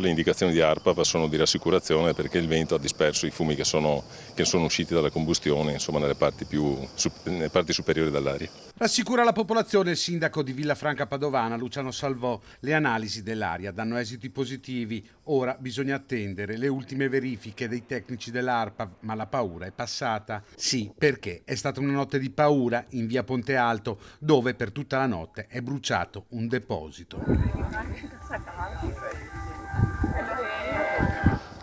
le indicazioni di ARPA sono di rassicurazione, perché il vento ha disperso i fumi che sono usciti dalla combustione, insomma, nelle parti superiori dell'aria. Rassicura la popolazione il sindaco di Villafranca Padovana, Luciano Salvò. Le analisi dell'aria danno esiti positivi. Ora bisogna attendere le ultime verifiche dei tecnici dell'ARPA, ma la paura è passata. Sì, perché è stata una notte di paura in via Ponte Alto, dove per tutta la notte è bruciato un deposito.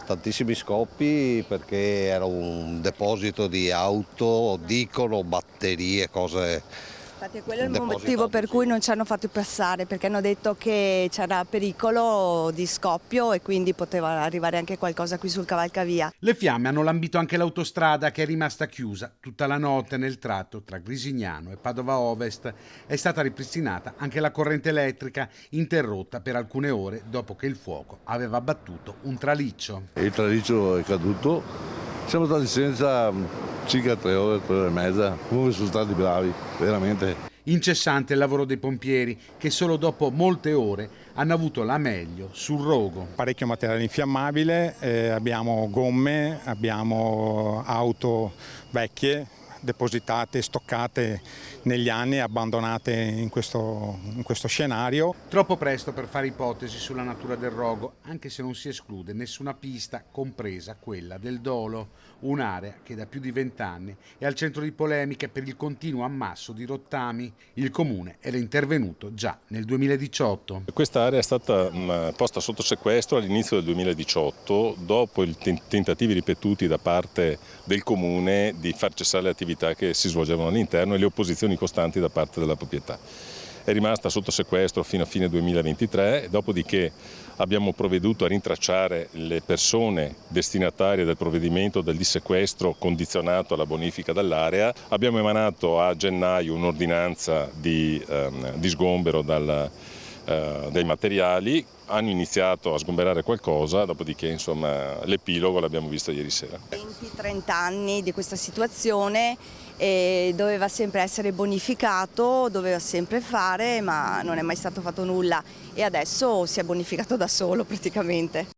Tantissimi scoppi, perché era un deposito di auto, dicono, batterie, cose. Infatti quello è il motivo per cui non ci hanno fatto passare, perché hanno detto che c'era pericolo di scoppio e quindi poteva arrivare anche qualcosa qui sul cavalcavia. Le fiamme hanno lambito anche l'autostrada, che è rimasta chiusa tutta la notte nel tratto tra Grisignano e Padova Ovest. È stata ripristinata anche la corrente elettrica, interrotta per alcune ore dopo che il fuoco aveva abbattuto un traliccio. Il traliccio è caduto. Siamo stati senza circa 3 ore e mezza, comunque sono stati bravi, veramente. Incessante il lavoro dei pompieri, che solo dopo molte ore hanno avuto la meglio sul rogo. Parecchio materiale infiammabile, abbiamo gomme, abbiamo auto vecchie, depositate, stoccate negli anni e abbandonate in questo scenario. Troppo presto per fare ipotesi sulla natura del rogo, anche se non si esclude nessuna pista, compresa quella del Dolo, un'area che da più di 20 anni è al centro di polemiche per il continuo ammasso di rottami. Il comune era intervenuto già nel 2018. Questa area è stata posta sotto sequestro all'inizio del 2018, dopo i tentativi ripetuti da parte del comune di far cessare le attività che si svolgevano all'interno e le opposizioni costanti da parte della proprietà. È rimasta sotto sequestro fino a fine 2023, dopodiché abbiamo provveduto a rintracciare le persone destinatarie del provvedimento del dissequestro condizionato alla bonifica dell'area. Abbiamo emanato a gennaio un'ordinanza di sgombero dei materiali, hanno iniziato a sgomberare qualcosa, dopodiché insomma l'epilogo l'abbiamo visto ieri sera. 20-30 anni di questa situazione e doveva sempre essere bonificato, doveva sempre fare, ma non è mai stato fatto nulla e adesso si è bonificato da solo praticamente.